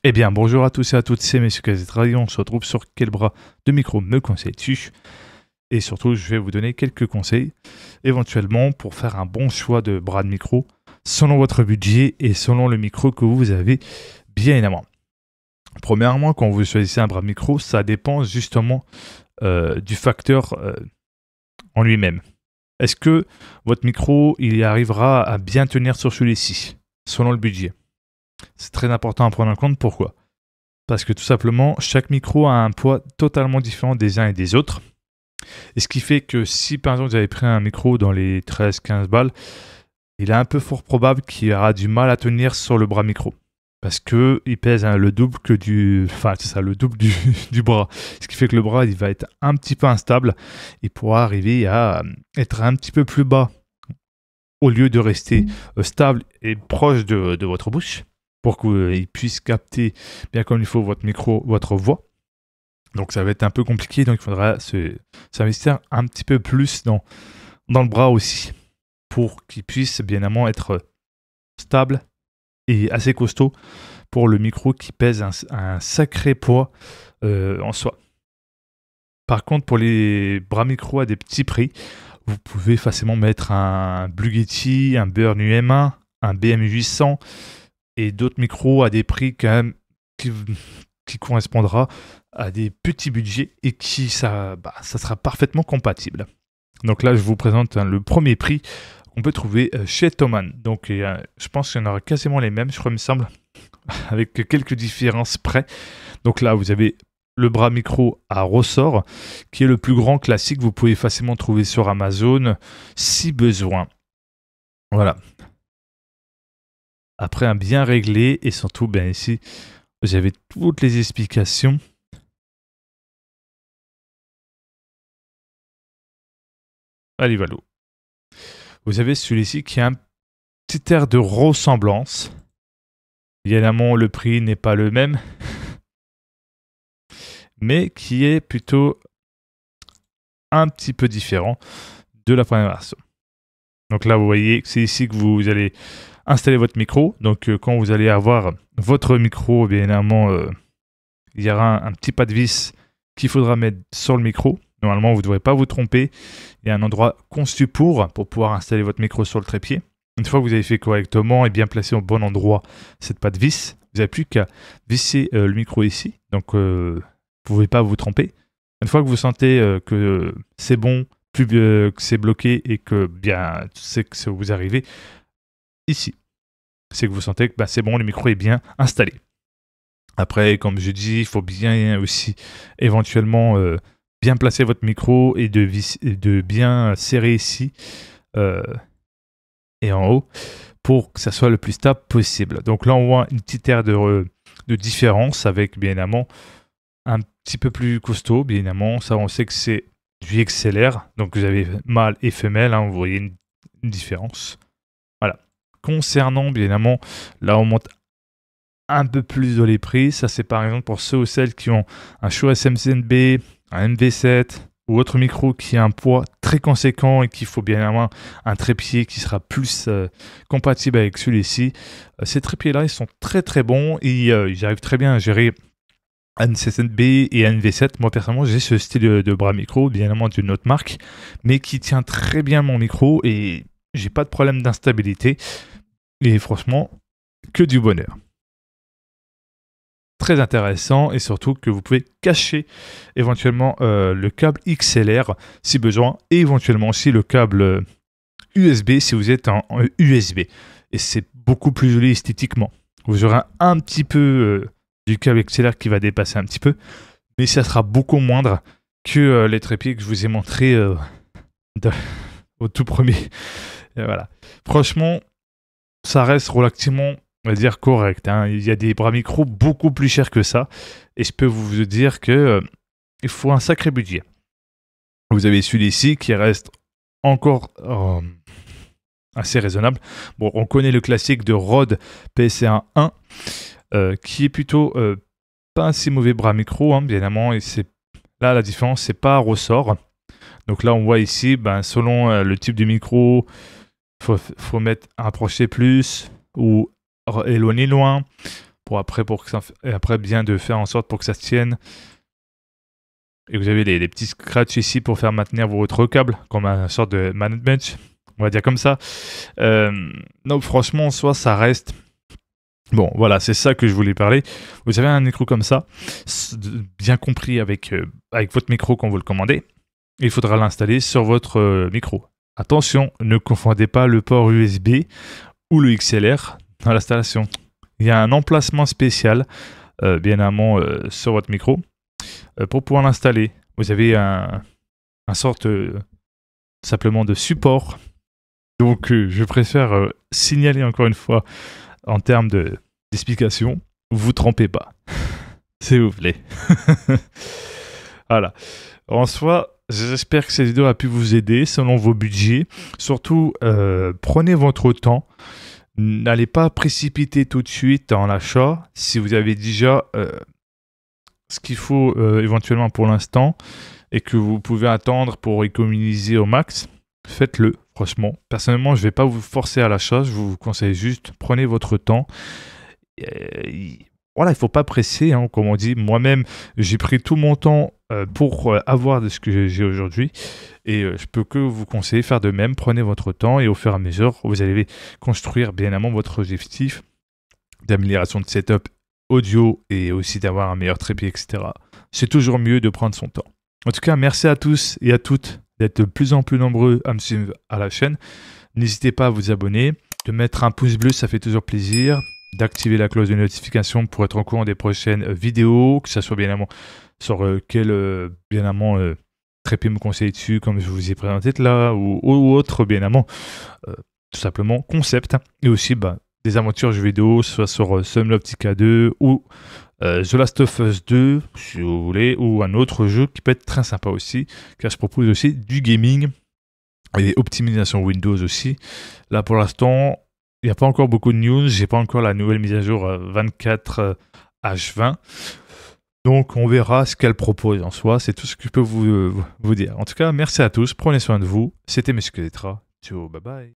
Eh bien, bonjour à tous et à toutes, c'est Monsieur Kazetradi. On se retrouve sur quel bras de micro me conseilles-tu? Et surtout, je vais vous donner quelques conseils, éventuellement, pour faire un bon choix de bras de micro, selon votre budget et selon le micro que vous avez, bien évidemment. Premièrement, quand vous choisissez un bras de micro, ça dépend justement du facteur en lui-même. Est-ce que votre micro, il y arrivera à bien tenir sur celui-ci, selon le budget? C'est très important à prendre en compte. Pourquoi? Parce que tout simplement, chaque micro a un poids totalement différent des uns et des autres. Et ce qui fait que si par exemple vous avez pris un micro dans les 13-15 balles, il est un peu fort probable qu'il aura du mal à tenir sur le bras micro. Parce qu'il pèse le double que du... Enfin, c'est ça, le double du bras. Ce qui fait que le bras, il va être un petit peu instable. Il pourra arriver à être un petit peu plus bas au lieu de rester stable et proche de votre bouche, pour qu'il puisse capter bien comme il faut votre micro, votre voix. Donc ça va être un peu compliqué, donc il faudra s'investir un petit peu plus dans le bras aussi, pour qu'il puisse bien évidemment être stable et assez costaud pour le micro qui pèse un sacré poids en soi. Par contre, pour les bras micro à des petits prix, vous pouvez facilement mettre un Blue Yeti, un Burn UM1, un BM800, et d'autres micros à des prix quand même qui correspondra à des petits budgets et qui ça sera parfaitement compatible. Donc là, je vous présente le premier prix qu'on peut trouver chez Thomann. Donc je pense qu'il y en aura quasiment les mêmes, je crois, il me semble, avec quelques différences près. Donc là, vous avez le bras micro à ressort, qui est le plus grand classique. Vous pouvez facilement trouver sur Amazon si besoin. Voilà. Après un bien réglé, et surtout, bien ici, vous avez toutes les explications. Allez, Valo. Vous avez celui-ci qui a un petit air de ressemblance. Évidemment, le prix n'est pas le même, mais qui est plutôt un petit peu différent de la première version. Donc là, vous voyez que c'est ici que vous allez installer votre micro. Donc quand vous allez avoir votre micro, bien évidemment, il y aura un petit pas de vis qu'il faudra mettre sur le micro. Normalement, vous ne devrez pas vous tromper. Il y a un endroit conçu pour pouvoir installer votre micro sur le trépied. Une fois que vous avez fait correctement et bien placé au bon endroit cette patte vis, vous n'avez plus qu'à visser le micro ici. Donc, vous ne pouvez pas vous tromper. Une fois que vous sentez que c'est bon, que c'est bloqué et que bien, c'est que vous arrivez ici, c'est que vous sentez que c'est bon, le micro est bien installé. Après, comme je dis, il faut bien aussi éventuellement bien placer votre micro et de bien serrer ici et en haut pour que ça soit le plus stable possible. Donc là, on voit une petite aire de différence avec, bien évidemment, un petit peu plus costaud. Bien évidemment, ça, on sait que c'est du XLR. Donc vous avez mâle et femelle, hein, vous voyez une différence. Voilà. Concernant, bien évidemment, là, on monte un peu plus dans les prix. Ça, c'est par exemple pour ceux ou celles qui ont un Shure SM7B, un MV7 ou autre micro qui a un poids très conséquent et qu'il faut bien avoir un trépied qui sera plus compatible avec celui-ci. Ces trépieds-là, ils sont très très bons et ils arrivent très bien à gérer un SM7B et un MV7. Moi, personnellement, j'ai ce style de bras micro, bien évidemment d'une autre marque, mais qui tient très bien mon micro et j'ai pas de problème d'instabilité. Et franchement, que du bonheur. Très intéressant et surtout que vous pouvez cacher éventuellement le câble XLR si besoin et éventuellement aussi le câble USB si vous êtes en USB. Et c'est beaucoup plus joli esthétiquement. Vous aurez un petit peu du câble XLR qui va dépasser un petit peu, mais ça sera beaucoup moindre que les trépieds que je vous ai montrés au tout premier. Et voilà. Franchement, ça reste relativement, on va dire, correct. Hein. Il y a des bras micro beaucoup plus chers que ça. Et je peux vous dire que il faut un sacré budget. Vous avez celui-ci qui reste encore assez raisonnable. Bon, on connaît le classique de Rode PSC1 1 qui est plutôt pas un si mauvais bras micro, hein, bien évidemment. Et là, la différence, c'est pas ressort. Donc là, on voit ici, selon le type de micro, faut mettre approcher plus ou éloigner loin. et après bien de faire en sorte pour que ça se tienne. Et vous avez les petits scratchs ici pour faire maintenir votre câble, comme une sorte de magnet bench, on va dire comme ça. Donc franchement, en soi, ça reste... Bon, voilà, c'est ça que je voulais parler. Vous avez un micro comme ça, bien compris avec votre micro quand vous le commandez. Il faudra l'installer sur votre micro. Attention, ne confondez pas le port USB ou le XLR dans l'installation. Il y a un emplacement spécial, bien amont sur votre micro, pour pouvoir l'installer. Vous avez un sorte simplement de support. Donc, je préfère signaler encore une fois, en termes d'explication, vous trompez pas. S'il vous plaît. Voilà. En soi, j'espère que cette vidéo a pu vous aider selon vos budgets. Surtout, prenez votre temps. N'allez pas précipiter tout de suite dans l'achat. Si vous avez déjà ce qu'il faut éventuellement pour l'instant et que vous pouvez attendre pour économiser au max, faites-le. Franchement, personnellement, je ne vais pas vous forcer à l'achat. Je vous conseille juste, prenez votre temps. Voilà, il ne faut pas presser, hein, comme on dit. Moi-même, j'ai pris tout mon temps pour avoir de ce que j'ai aujourd'hui. Et je peux que vous conseiller de faire de même. Prenez votre temps et au fur et à mesure, vous allez construire bien amont votre objectif d'amélioration de setup audio et aussi d'avoir un meilleur trépied, etc. C'est toujours mieux de prendre son temps. En tout cas, merci à tous et à toutes d'être de plus en plus nombreux à me suivre à la chaîne. N'hésitez pas à vous abonner, de mettre un pouce bleu, ça fait toujours plaisir, d'activer la cloche de notification pour être au courant des prochaines vidéos, que ce soit bien amont sur quel bien amont trépied me conseille dessus, comme je vous ai présenté là, ou autre bien amont, tout simplement concept, et aussi des aventures jeux vidéo, soit sur Subnautica 2 ou The Last of Us 2, si vous voulez, ou un autre jeu qui peut être très sympa aussi, car je propose aussi du gaming et optimisation Windows aussi. Là, pour l'instant, il n'y a pas encore beaucoup de news, j'ai pas encore la nouvelle mise à jour 24H20. Donc, on verra ce qu'elle propose en soi, c'est tout ce que je peux vous dire. En tout cas, merci à tous, prenez soin de vous. C'était Monsieur Kezetra. Ciao, bye bye.